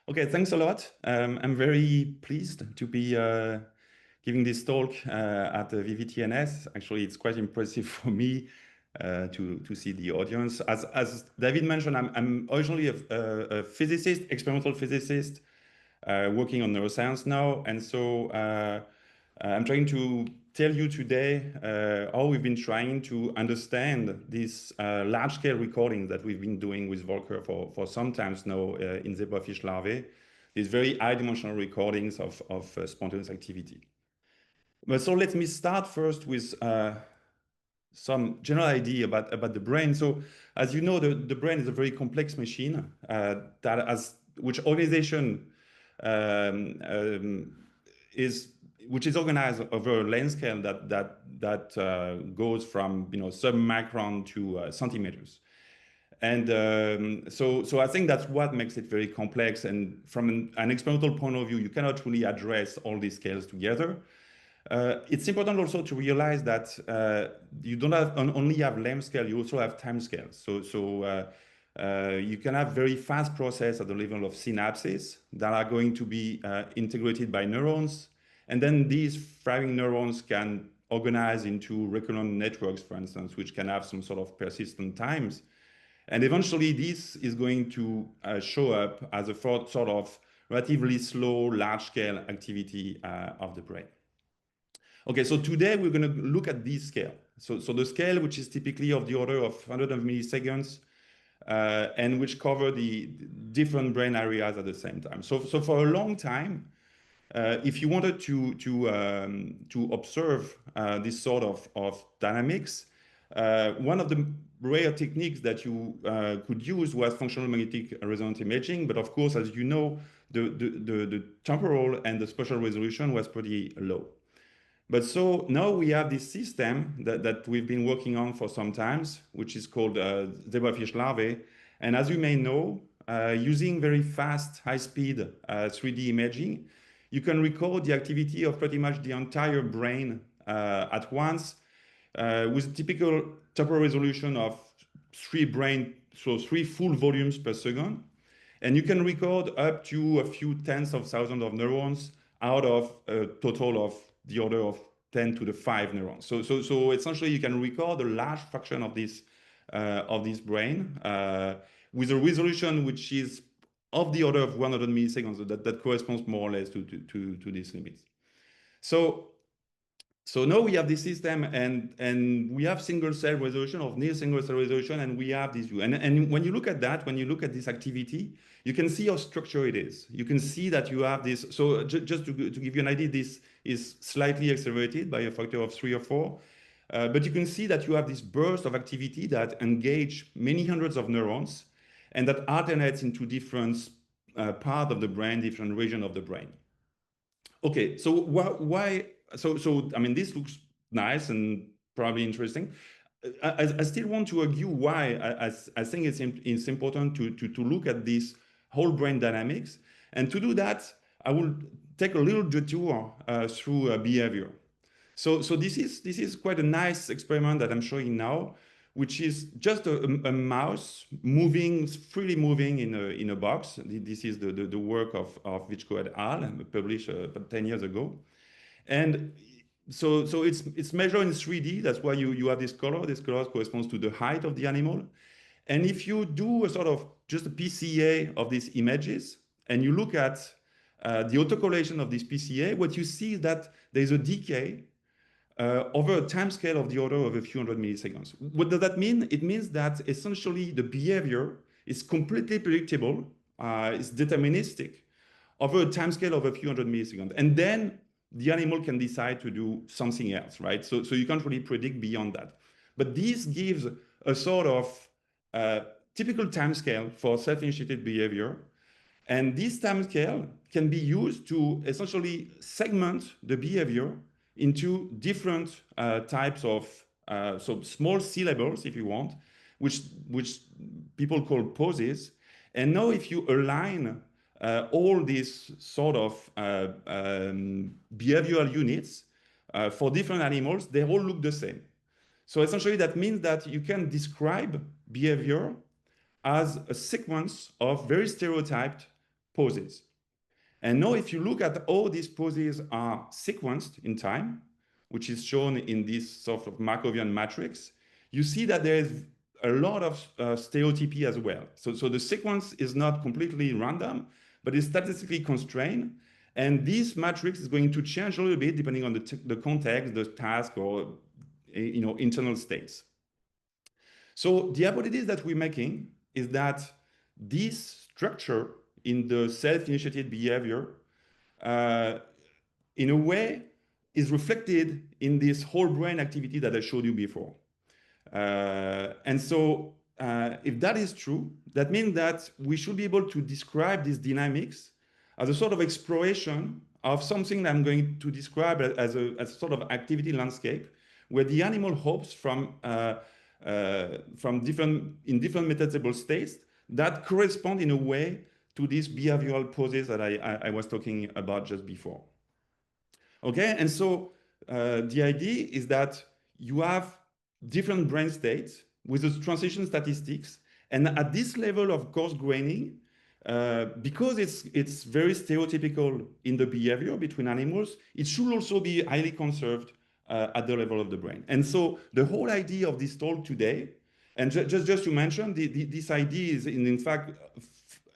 Okay, thanks a lot. I'm very pleased to be giving this talk at the VVTNS. Actually, it's quite impressive for me to see the audience. As David mentioned, I'm originally a physicist, experimental physicist, working on neuroscience now. And so I'm trying to tell you today how we've been trying to understand this large-scale recording that we've been doing with Volker for some times now in zebrafish larvae, these very high-dimensional recordings of spontaneous activity. But so let me start first with some general idea about the brain. So as you know, the brain is a very complex machine which organization which is organized over a length scale that goes from sub-micron to centimeters. And so I think that's what makes it very complex. And from an experimental point of view, you cannot really address all these scales together. It's important also to realize that you don't only have length scale, you also have time scales. So you can have very fast process at the level of synapses that are going to be integrated by neurons. And then these firing neurons can organize into recurrent networks, for instance, which can have some sort of persistent times. And eventually this is going to show up as a sort of relatively slow, large-scale activity of the brain. Okay, so today we're going to look at this scale. So the scale, which is typically of the order of hundreds of milliseconds, and which cover the different brain areas at the same time. So for a long time, if you wanted to observe this sort of dynamics, one of the rare techniques that you could use was functional magnetic resonance imaging. But of course, as you know, the temporal and the spatial resolution was pretty low. But so now we have this system that we've been working on for some time, which is called zebrafish larvae. And as you may know, using very fast, high-speed 3D imaging, you can record the activity of pretty much the entire brain at once with a typical temporal resolution of 3 full volumes per second. And you can record up to a few tens of thousands of neurons out of a total of the order of 10 to the 5 neurons. So essentially you can record a large fraction of this brain with a resolution which is of the order of 100 milliseconds. That corresponds more or less to these limits. So now we have this system and we have single cell resolution of near single cell resolution, and we have this view. And when you look at that, when you look at this activity, you can see how structured it is. You can see that you have this. So just to give you an idea, this is slightly accelerated by a factor of 3 or 4. But you can see that you have this burst of activity that engage many hundreds of neurons and that alternates into different parts of the brain, different regions of the brain. Okay, so why? So I mean, this looks nice and probably interesting. I still want to argue why I think it's important to look at this whole brain dynamics. And to do that, I will take a little detour through behavior. So this is quite a nice experiment that I'm showing now, which is just a mouse freely moving in a box. This is the work of Vichko et al., published 10 years ago. And so it's measured in 3D. That's why you have this color. This color corresponds to the height of the animal. And if you do a sort of just a PCA of these images, and you look at the autocorrelation of this PCA, what you see is that there's a decay over a time scale of the order of a few hundred milliseconds. What does that mean? It means that essentially the behavior is completely predictable, it's deterministic over a time scale of a few hundred milliseconds. And then the animal can decide to do something else, right? So you can't really predict beyond that. But this gives a sort of typical time scale for self-initiated behavior. And this time scale can be used to essentially segment the behavior into different types of so small syllables, if you want, which people call poses. And now if you align all these sort of behavioral units for different animals, they all look the same. So essentially that means that you can describe behavior as a sequence of very stereotyped poses. And now if you look at how these poses are sequenced in time, which is shown in this sort of Markovian matrix, you see that there is a lot of stereotypy as well. So the sequence is not completely random, but is statistically constrained. And this matrix is going to change a little bit depending on the context, the task, or internal states. So the hypothesis that we're making is that this structure in the self-initiated behavior, in a way, is reflected in this whole brain activity that I showed you before. And so if that is true, that means that we should be able to describe these dynamics as a sort of exploration of something that I'm going to describe as a sort of activity landscape, where the animal hops from different metatable states that correspond in a way to these behavioral poses that I was talking about just before. Okay, and so the idea is that you have different brain states with the transition statistics, and at this level of coarse graining, because it's very stereotypical in the behavior between animals, it should also be highly conserved at the level of the brain. And so the whole idea of this talk today, and just to mention, this idea is in fact,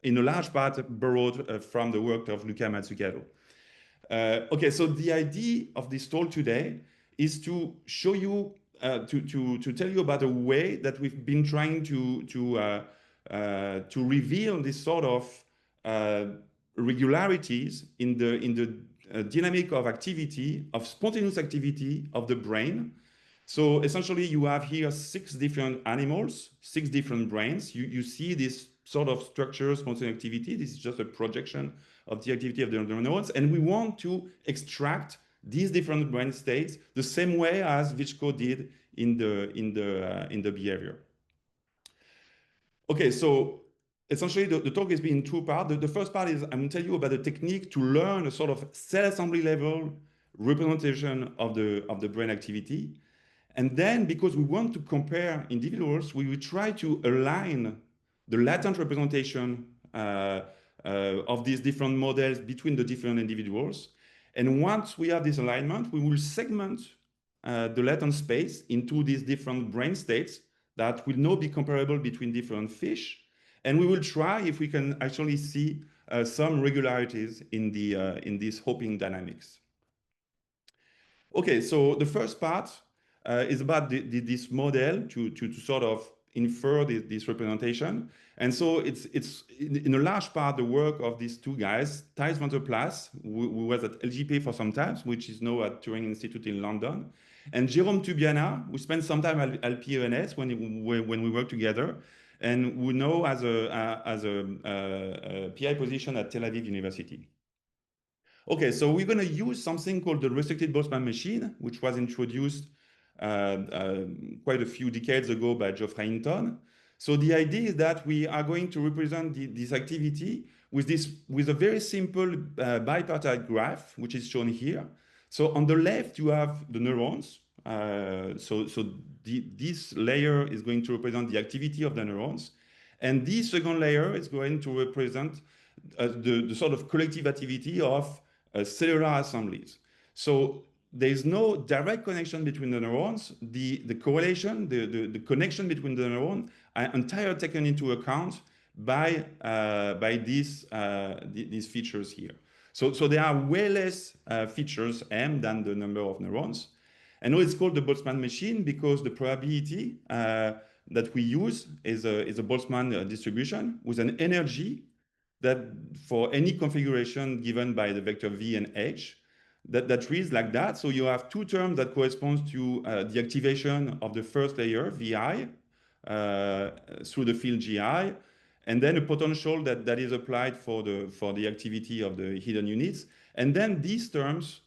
in a large part borrowed from the work of Luca Mazzucato. Okay, so the idea of this talk today is to show you, to tell you about a way that we've been trying to reveal this sort of regularities in the dynamic of activity, of spontaneous activity of the brain. So essentially you have here 6 different animals, 6 different brains. You see this sort of structure, spontaneous activity. This is just a projection of the activity of the neurons. And we want to extract these different brain states the same way as Vychko did in the behavior. Okay, so essentially the talk is in 2 parts. The first part is I'm going to tell you about the technique to learn a sort of cell assembly level representation of the brain activity. And then, because we want to compare individuals, we will try to align the latent representation of these different models between the different individuals. And once we have this alignment, we will segment the latent space into these different brain states that will now be comparable between different fish. And we will try if we can actually see some regularities in these hopping dynamics. Okay, so the first part is about this model to sort of infer this representation. And so it's in a large part the work of these 2 guys, Thijs van der Plas, who was at LGP for some time, which is now at Turing Institute in London, and Jérôme Tubiana, who spent some time at LPENS when we worked together, and who now has a PI position at Tel Aviv University. Okay, so we're going to use something called the Restricted Boltzmann Machine, which was introduced quite a few decades ago by Geoffrey Hinton. So the idea is that we are going to represent this activity with a very simple bipartite graph, which is shown here. So on the left, you have the neurons. This layer is going to represent the activity of the neurons. And this second layer is going to represent the sort of collective activity of cellular assemblies. So there is no direct connection between the neurons. The correlation, the connection between the neurons are entirely taken into account by these features here. So there are way less features M than the number of neurons. And now it's called the Boltzmann machine because the probability that we use is a Boltzmann distribution with an energy that for any configuration given by the vector V and H, that reads like that. So you have 2 terms that correspond to the activation of the first layer, VI, through the field GI, and then a potential that is applied for the activity of the hidden units. And then these terms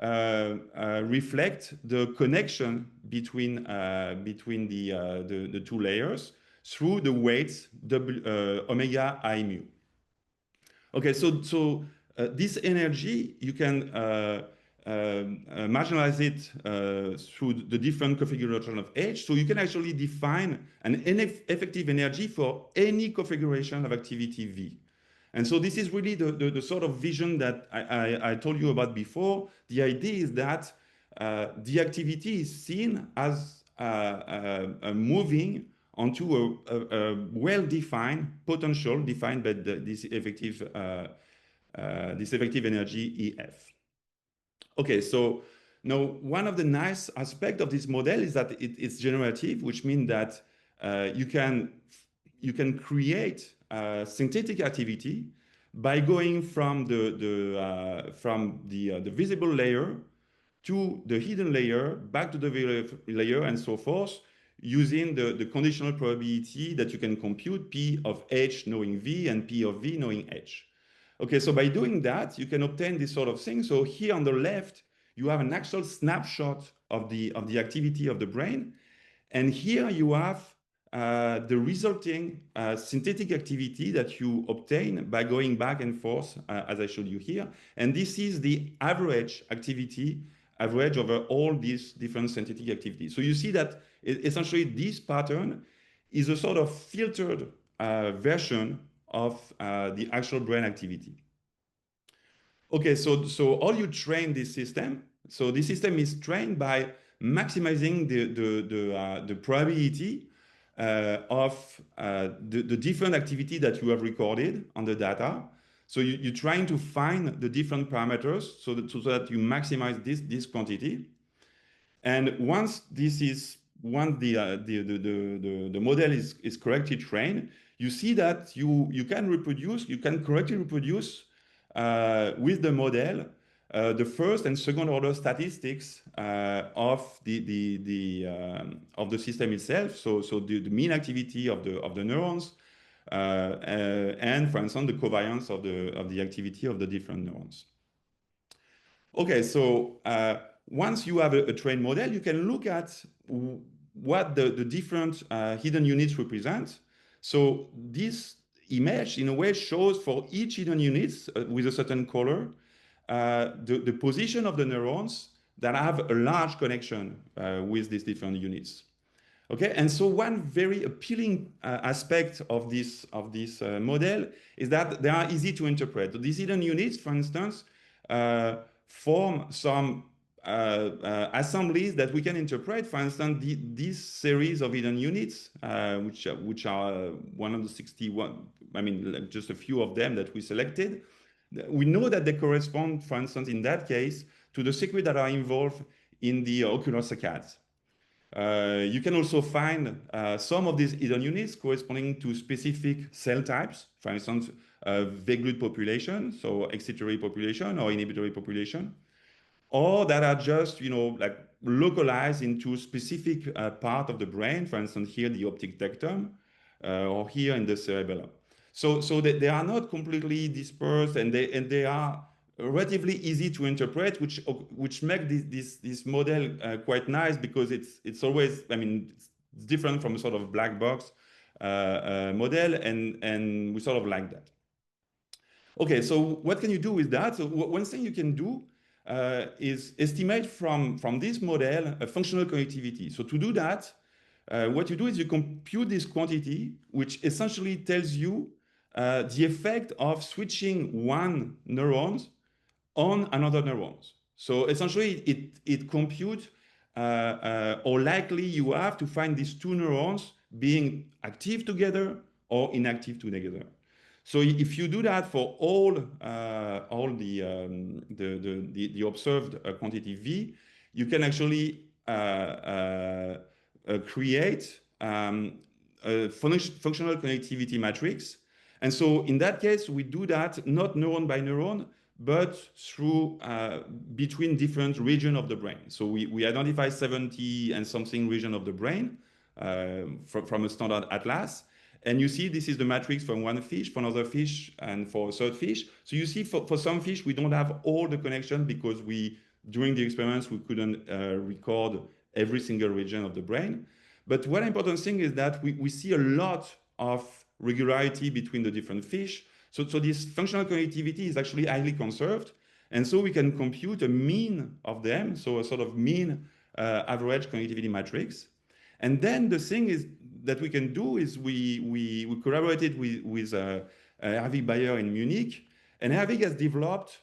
reflect the connection between the 2 layers through the weights omega I mu. Okay, so this energy, you can marginalize it through the different configuration of H. So you can actually define an effective energy for any configuration of activity V. And so this is really the sort of vision that I told you about before. The idea is that the activity is seen as moving onto a well-defined potential defined by this effective energy EF. Okay, so now one of the nice aspects of this model is that it's generative, which means that you can create synthetic activity by going from the visible layer to the hidden layer, back to the visible layer, and so forth, using the conditional probability that you can compute P of H knowing V and P of V knowing H. Okay, so by doing that, you can obtain this sort of thing. So here on the left, you have an actual snapshot of the activity of the brain. And here you have the resulting synthetic activity that you obtain by going back and forth, as I showed you here. And this is the average activity, average over all these different synthetic activities. So you see that essentially this pattern is a sort of filtered version of the actual brain activity. Okay, so all you train this system. So this system is trained by maximizing the probability of the different activity that you have recorded on the data. So you're trying to find the different parameters so that you maximize this quantity. And once the model is correctly trained, you see that you can correctly reproduce with the model the first and second order statistics of the system itself. So the mean activity of the neurons, and for instance the covariance of the activity of the different neurons. Okay, so once you have a trained model, you can look at what the different hidden units represent. So this image, in a way, shows for each hidden unit with a certain color the position of the neurons that have a large connection with these different units. Okay, and so one very appealing aspect of this model is that they are easy to interpret. So these hidden units, for instance, form some assemblies that we can interpret. For instance, this series of hidden units, which are 161, I mean, like just a few of them that we selected. We know that they correspond, for instance, in that case, to the circuits that are involved in the ocular saccades. You can also find some of these hidden units corresponding to specific cell types, for instance, vague population, so excitatory population or inhibitory population, or that are just, like localized into specific part of the brain, for instance, here the optic tectum, or here in the cerebellum. So they are not completely dispersed, and they are relatively easy to interpret, which make this model quite nice, because it's always, I mean, it's different from a sort of black box model, and we sort of like that. Okay, so what can you do with that? So one thing you can do is estimate from this model a functional connectivity. So to do that, what you do is you compute this quantity, which essentially tells you the effect of switching one neuron on another neurons. So essentially, it computes how likely you have to find these two neurons being active together or inactive together. So if you do that for all the observed quantity V, you can actually create a functional connectivity matrix. And so in that case, we do that not neuron by neuron, but through between different regions of the brain. So we identify 70 and something region of the brain from a standard atlas. And you see this is the matrix from one fish, for another fish, and for a third fish. So you see for some fish, we don't have all the connection because during the experiments, we couldn't record every single region of the brain. But one important thing is that we see a lot of regularity between the different fish. So this functional connectivity is actually highly conserved. And so we can compute a mean of them, so a sort of mean average connectivity matrix. And then the thing is that we can do is we collaborated with Herwig Bayer in Munich. And Herwig has developed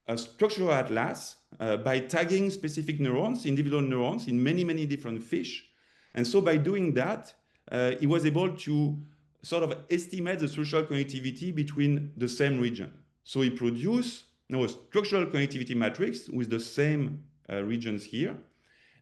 a structural atlas by tagging specific neurons, individual neurons, in many, many different fish. And so by doing that, he was able to sort of estimate the structural connectivity between the same region. So he produced a structural connectivity matrix with the same regions here.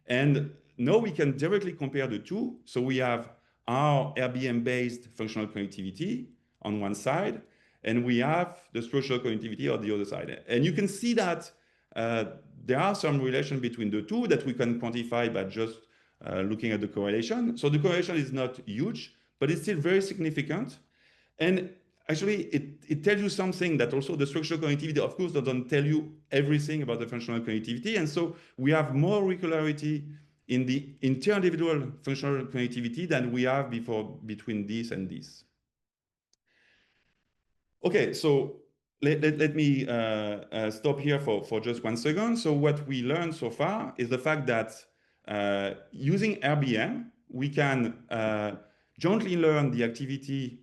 And now we can directly compare the two. So we have our RBM-based functional connectivity on one side, and we have the structural connectivity on the other side. And you can see that there are some relation between the two that we can quantify by just looking at the correlation. So the correlation is not huge, but it's still very significant. And actually, it tells you something that also the structural connectivity, of course, doesn't tell you everything about the functional connectivity. And so we have more regularity in the inter-individual functional connectivity than we have before between this and this. Okay, so let me stop here for just 1 second. So what we learned so far is the fact that using RBM, we can jointly learn the activity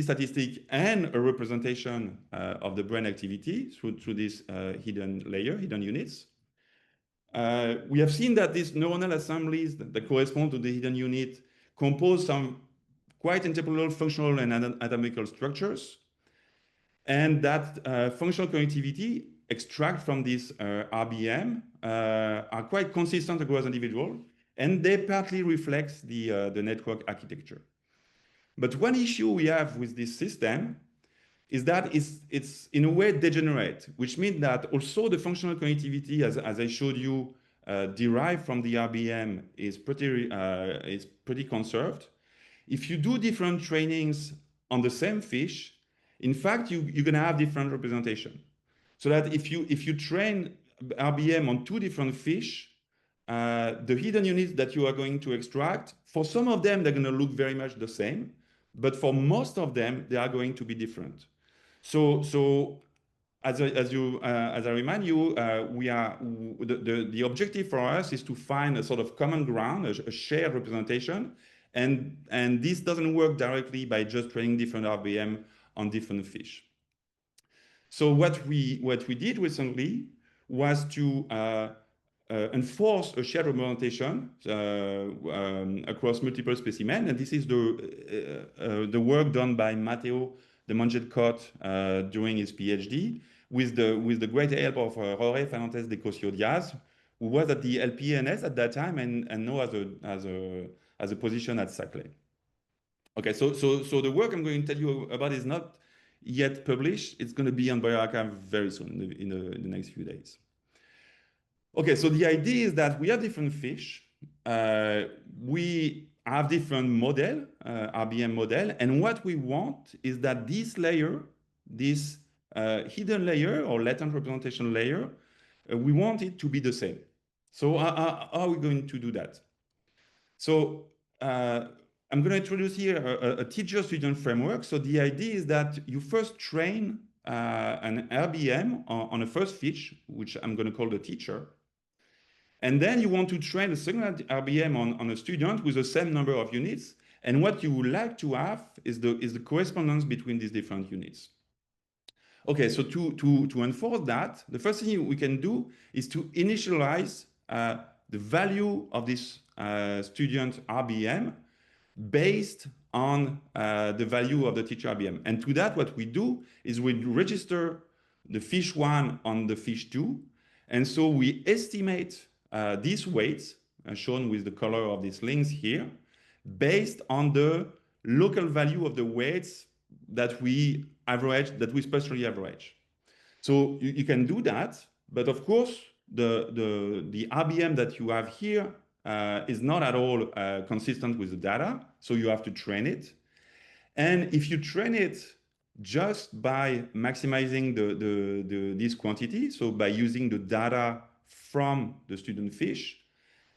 statistic and a representation of the brain activity through this hidden units. We have seen that these neuronal assemblies that correspond to the hidden unit compose some quite integral functional and anatomical structures, and that functional connectivity extract from this RBM are quite consistent across individuals, and they partly reflect the network architecture. But one issue we have with this system is that it's in a way degenerate, which means that also the functional connectivity, as I showed you, derived from the RBM is pretty conserved. If you do different trainings on the same fish, in fact, you're going to have different representation. So that if you train RBM on 2 different fish, the hidden units that you are going to extract, for some of them, they're going to look very much the same. But for most of them, they are going to be different. So as I remind you, the objective for us is to find a sort of common ground, a shared representation, and this doesn't work directly by just training different RBM on different fish. So what we did recently was to enforce a shared representation across multiple specimens, and this is the work done by Matteo de Monget-Cot during his PhD with the great help of Jorge Fernandez de Cosio-Diaz, who was at the LPNS at that time and now has a position at Saclay. Okay, so the work I'm going to tell you about is not yet published. It's going to be on bioRxiv very soon, in the next few days. Okay, so the idea is that we have different fish. We have different model, RBM model, and what we want is that this layer, this hidden layer or latent representation layer, we want it to be the same. So how are we going to do that? So I'm going to introduce here a teacher-student framework. So the idea is that you first train an RBM on a first fish, which I'm going to call the teacher. And then you want to train a second RBM on a student with the same number of units. And what you would like to have is the correspondence between these different units. Okay, so to enforce that, the first thing we can do is to initialize the value of this student RBM based on the value of the teacher RBM. And to that, what we do is we register the fish 1 on the fish 2. And so we estimate these weights, shown with the color of these links here, based on the local value of the weights that we average, that we spatially average. So you can do that, but of course, the RBM that you have here is not at all consistent with the data, so you have to train it. And if you train it just by maximizing this quantity, so by using the data from the student fish,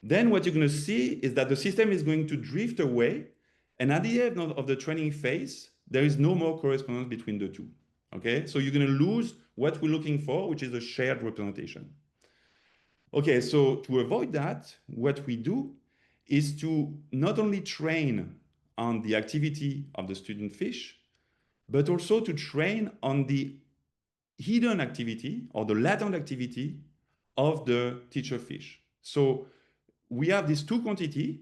then what you're going to see is that the system is going to drift away, and at the end of the training phase, there is no more correspondence between the two. Okay, so you're going to lose what we're looking for, which is a shared representation. Okay, so to avoid that, what we do is to not only train on the activity of the student fish, but also to train on the hidden activity or the latent activity of the teacher fish. So we have these two quantities,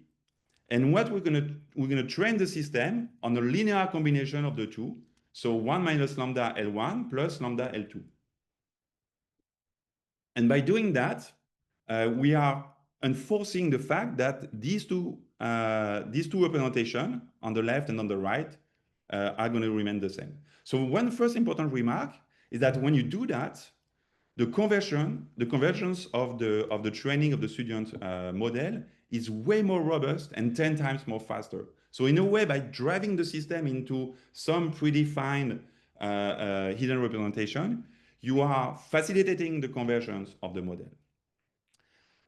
and what we're gonna train the system on a linear combination of the two. So 1 minus lambda L1 plus lambda L2. And by doing that, we are enforcing the fact that these two representations on the left and on the right are going to remain the same. So one first important remark is that when you do that, the convergence of the training of the student model is way more robust and 10 times more faster. So in a way, by driving the system into some predefined hidden representation, you are facilitating the convergence of the model.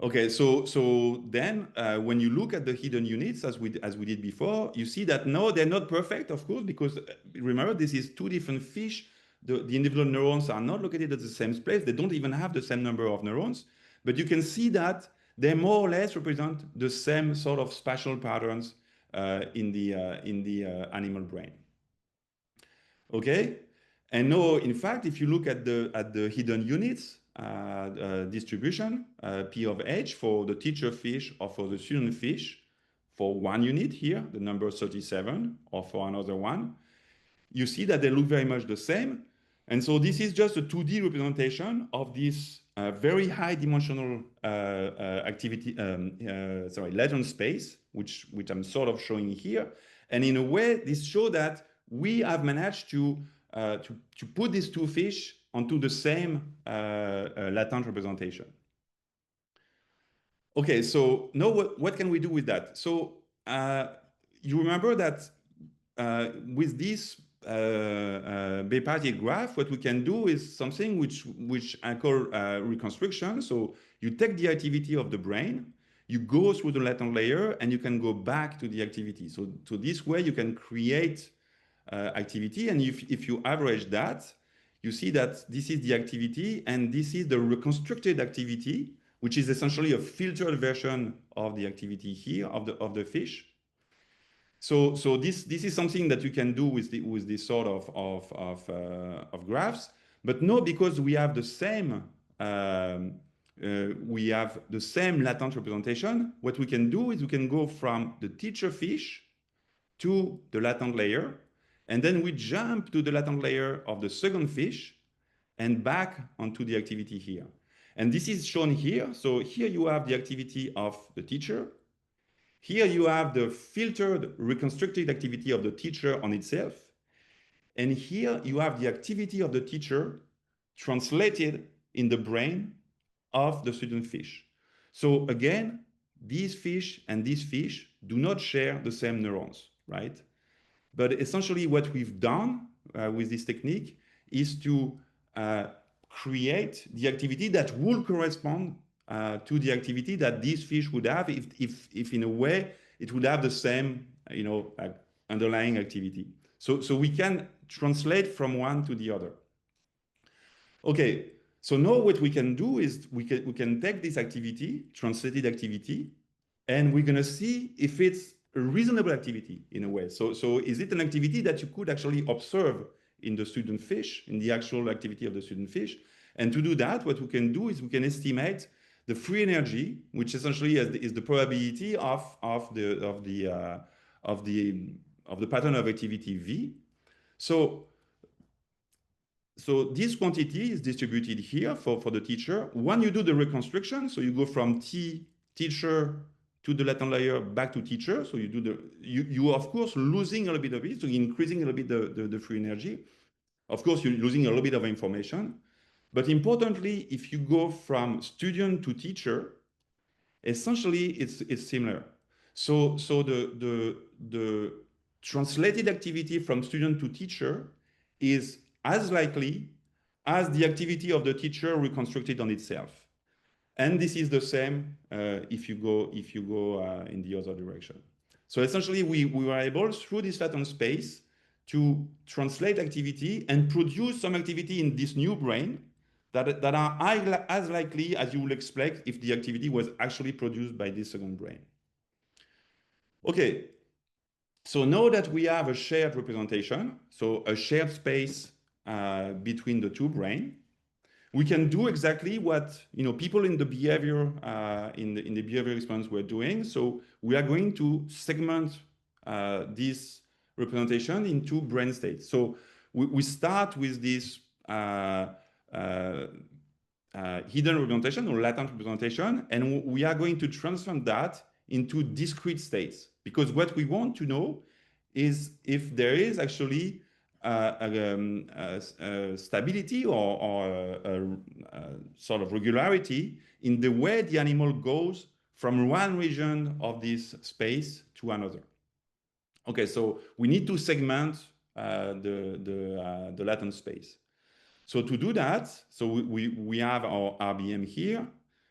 Okay, so then when you look at the hidden units as we did before, you see that no, they're not perfect, of course, because remember, this is two different fish. The individual neurons are not located at the same place. They don't even have the same number of neurons, but you can see that they more or less represent the same sort of spatial patterns in the animal brain. Okay, and no, in fact, if you look at the hidden units distribution, P of H for the teacher fish or for the student fish, for one unit here, the number 37, or for another one, you see that they look very much the same. And so this is just a 2D representation of this very high dimensional latent space, which I'm sort of showing here. And in a way, this shows that we have managed to put these two fish onto the same latent representation. Okay, so now what can we do with that? So you remember that with this bipartite graph, what we can do is something which I call reconstruction. So you take the activity of the brain, you go through the latent layer, and you can go back to the activity. So this way you can create activity, and if you average that, you see that this is the activity, and this is the reconstructed activity, which is essentially a filtered version of the activity here of the fish. So this is something that you can do with this sort of graphs, but no, because we have the same latent representation. What we can do is we can go from the teacher fish to the latent layer, and then we jump to the latent layer of the second fish and back onto the activity here. And this is shown here. So here you have the activity of the teacher. Here you have the filtered reconstructed activity of the teacher on itself. And here you have the activity of the teacher translated in the brain of the student fish. So again, these fish and these fish do not share the same neurons, right? But essentially what we've done with this technique is to create the activity that will correspond to the activity that these fish would have if in a way it would have the same, underlying activity. So we can translate from one to the other. Okay, so now what we can do is we can take this activity, translated activity, and we're going to see if it's a reasonable activity in a way. So is it an activity that you could actually observe in the student fish, in the actual activity of the student fish? And to do that, what we can do is we can estimate the free energy, which essentially is the probability of the pattern of activity V. So this quantity is distributed here for the teacher. When you do the reconstruction, so you go from teacher to the latent layer back to teacher. So you of course losing a little bit of it, so increasing a little bit the free energy. Of course, you're losing a little bit of information. But importantly, if you go from student to teacher, essentially it's similar. So the translated activity from student to teacher is as likely as the activity of the teacher reconstructed on itself. And this is the same if you go in the other direction. So essentially, we were able, through this latent space, to translate activity and produce some activity in this new brain that are as likely as you would expect if the activity was actually produced by this second brain. Okay, So now that we have a shared representation, so a shared space between the two brains, we can do exactly what people in the behavior in the behavior experience were doing. So we are going to segment this representation into brain states. So we start with this hidden representation or latent representation, and we are going to transform that into discrete states, because what we want to know is if there is actually stability or sort of regularity in the way the animal goes from one region of this space to another. Okay, so we need to segment the latent space. So to do that, so we have our RBM here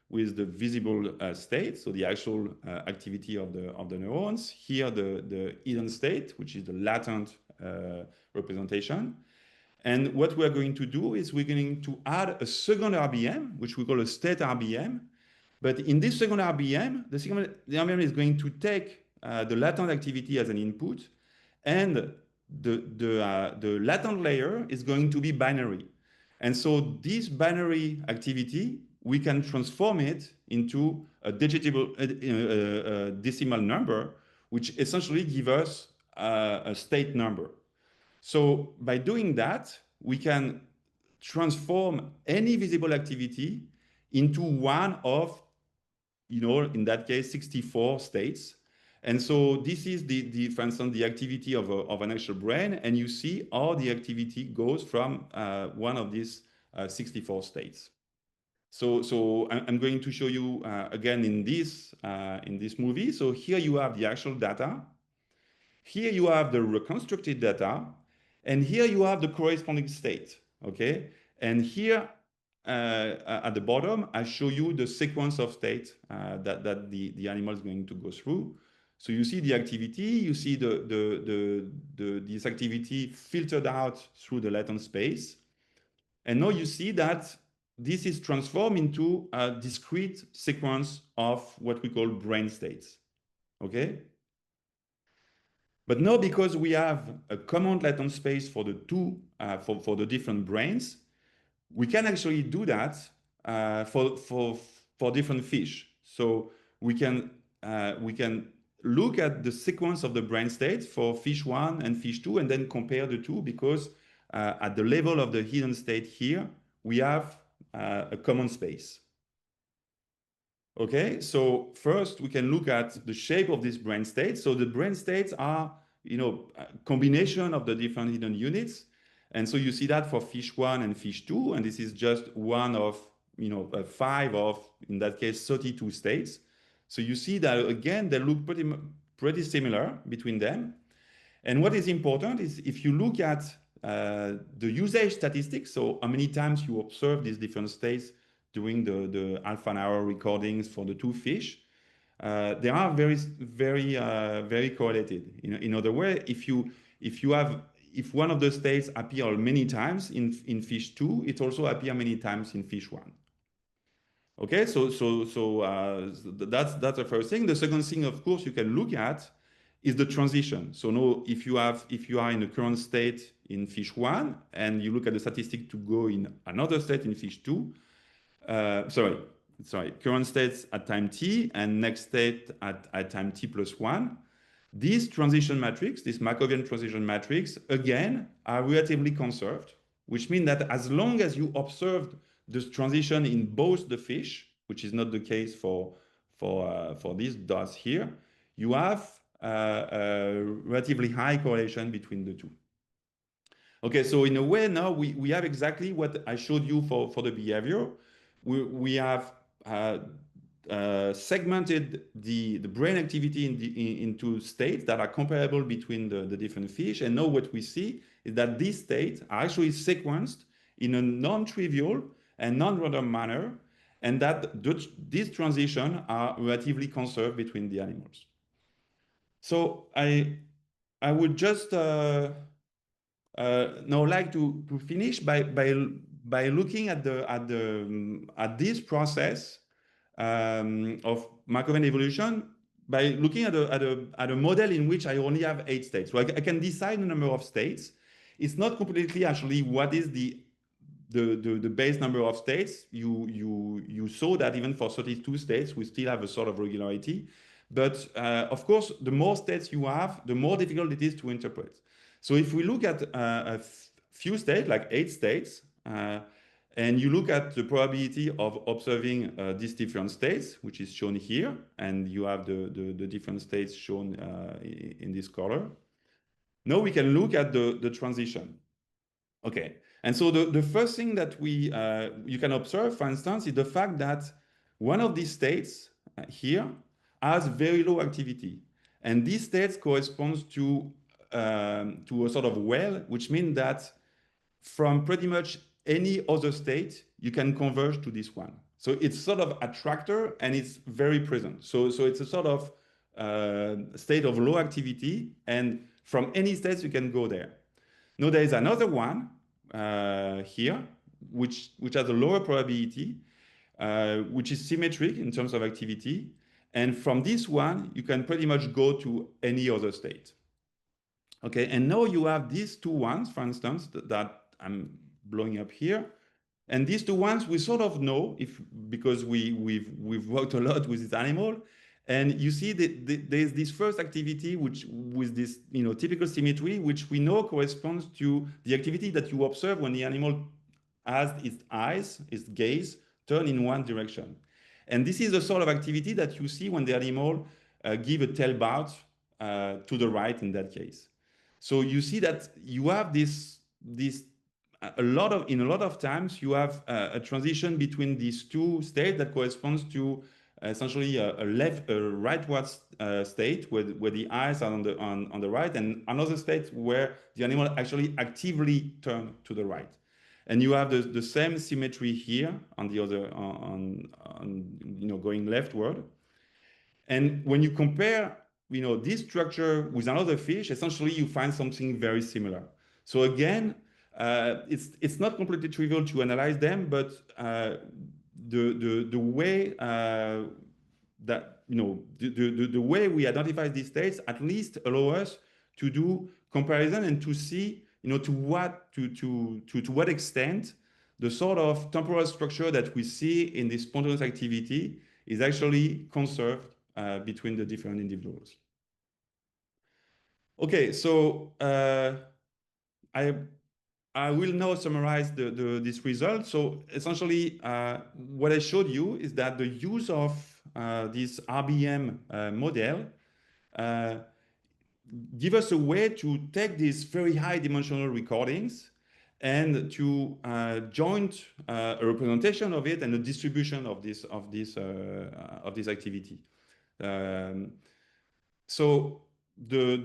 with the visible state, so the actual activity of the neurons. Here, the hidden state, which is the latent representation. And what we're going to do is we're going to add a second RBM, which we call a state RBM. But in this second RBM, the RBM is going to take the latent activity as an input, and the latent layer is going to be binary. And so this binary activity, we can transform it into a decimal number, which essentially gives us a state number. So by doing that, we can transform any visible activity into one of, in that case, 64 states. And so this is for instance, the activity of an actual brain, and you see how the activity goes from one of these 64 states. So I'm going to show you again in this movie. So here you have the actual data. Here you have the reconstructed data, and here you have the corresponding state. Okay, and here at the bottom, I show you the sequence of state that the animal is going to go through. So you see the activity, you see this activity filtered out through the latent space. And now you see that this is transformed into a discrete sequence of what we call brain states. Okay? But now, because we have a common latent space for the two, for the different brains, we can actually do that for different fish. So we can look at the sequence of the brain states for fish 1 and fish 2 and then compare the two, because at the level of the hidden state here, we have a common space. Okay, so first we can look at the shape of this brain state. So the brain states are, a combination of the different hidden units. And so you see that for fish 1 and fish 2, and this is just one of, 5 of, in that case, 32 states. So you see that, again, they look pretty similar between them. And what is important is if you look at the usage statistics, so how many times you observe these different states during the alpha and hour recordings for the two fish, they are very correlated. In other words, if one of the states appear many times in fish 2, it also appears many times in fish 1. Okay, so that's the first thing. The second thing, of course, you can look at is the transition. So now, if you are in the current state in fish 1 and you look at the statistic to go in another state in fish 2, current states at time t and next state at time t plus 1. These transition matrix, this Markovian transition matrix, again, are relatively conserved, which means that as long as you observed this transition in both the fish, which is not the case for these dots here, you have a relatively high correlation between the two. Okay, so in a way now we have exactly what I showed you for the behavior. We have segmented the brain activity into states that are comparable between the different fish. And now what we see is that these states are actually sequenced in a non-trivial and non-random manner, and that these transitions are relatively conserved between the animals. So I would just now like to finish by looking at this process of Markovian evolution by looking at a model in which I only have 8 states. So I can decide the number of states. It's not completely actually what is the base number of states. You saw that even for 32 states, we still have a sort of regularity. But of course, the more states you have, the more difficult it is to interpret. So if we look at a few states, like 8 states, and you look at the probability of observing these different states, which is shown here, and you have the different states shown in this color. Now we can look at the transition. Okay, and so the first thing that you can observe, for instance, is the fact that one of these states here has very low activity. And these states corresponds to a sort of well, which means that from pretty much any other state, you can converge to this one. So it's sort of attractor and it's very present. So it's a sort of state of low activity, and from any states you can go there. Now there is another one here, which has a lower probability, which is symmetric in terms of activity. And from this one, you can pretty much go to any other state. Okay, and now you have these two ones, for instance, that I'm blowing up here. And these two ones we sort of know because we've worked a lot with this animal. And you see that there's this first activity which with this typical symmetry, which we know corresponds to the activity that you observe when the animal has its eyes, its gaze, turn in one direction. And this is the sort of activity that you see when the animal give a tail bout to the right in that case. So you see that you have this in a lot of times you have a transition between these two states that corresponds to essentially a rightward state where the eyes are on the right, and another state where the animal actually actively turn to the right. And you have the same symmetry here on the other going leftward. And when you compare this structure with another fish, essentially you find something very similar. So again, it's not completely trivial to analyze them, but the way that the way we identify these states at least allow us to do comparison and to see to what extent the sort of temporal structure that we see in this spontaneous activity is actually conserved between the different individuals. Okay, so I will now summarize this result. So essentially, what I showed you is that the use of this RBM model give us a way to take these very high dimensional recordings and to joint a representation of it and a distribution of this activity. So this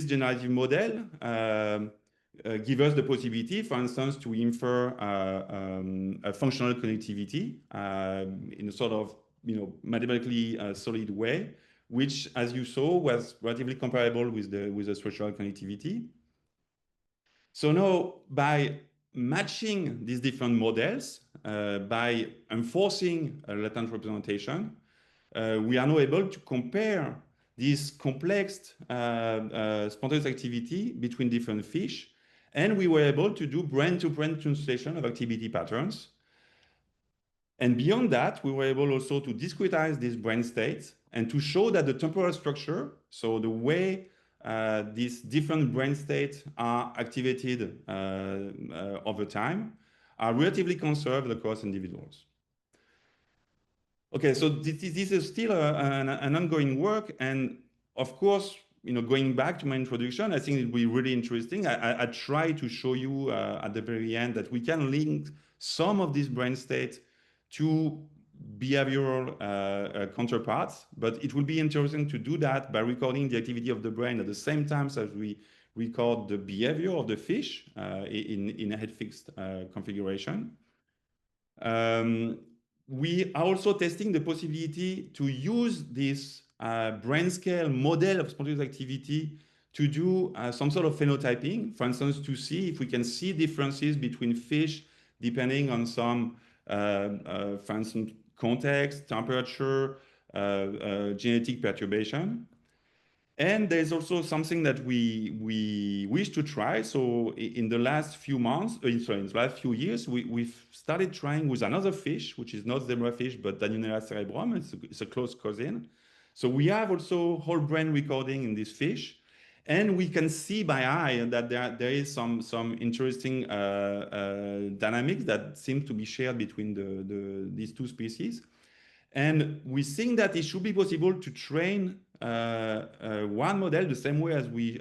generative model give us the possibility, for instance, to infer a functional connectivity in a sort of mathematically solid way, which, as you saw, was relatively comparable with the structural connectivity. So now, by matching these different models, by enforcing a latent representation, we are now able to compare this complex spontaneous activity between different fish, and we were able to do brain-to-brain translation of activity patterns. And beyond that, we were able also to discretize these brain states and to show that the temporal structure, so the way these different brain states are activated over time, are relatively conserved across individuals. Okay, so this is still an ongoing work, and of course, going back to my introduction, I think it will be really interesting. I try to show you at the very end that we can link some of these brain states to behavioral counterparts, but it will be interesting to do that by recording the activity of the brain at the same time as we record the behavior of the fish in a head-fixed configuration. We are also testing the possibility to use this brain scale model of spontaneous activity to do some sort of phenotyping, for instance, to see if we can see differences between fish depending on some, for instance, context, temperature, genetic perturbation. And there's also something that we wish to try. So in the last few months, sorry, in the last few years, we've started trying with another fish, which is not zebrafish, but Danionella cerebrum. It's a close cousin. So we have also whole brain recording in this fish. And we can see by eye that there is some interesting dynamics that seem to be shared between these two species. And we think that it should be possible to train one model the same way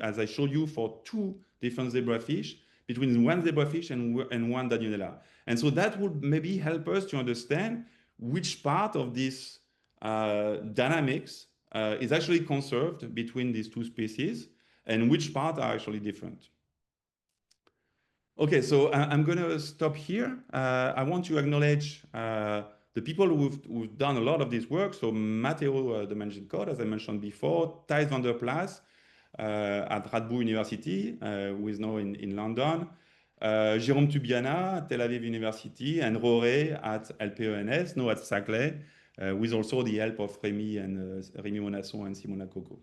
as I showed you for two different zebrafish, between one zebrafish and one Danionella. And so that would maybe help us to understand which part of this dynamics is actually conserved between these two species and which part are actually different. Okay, so I'm going to stop here. I want to acknowledge the people who've done a lot of this work. So Matteo de Mengencode, as I mentioned before, Thijs van der Plas at Radboud University, who is now in London, Jérôme Tubiana, Tel Aviv University, and Roré at LPENS, now at Saclay, with also the help of Rémi Monasson and Simona Coco.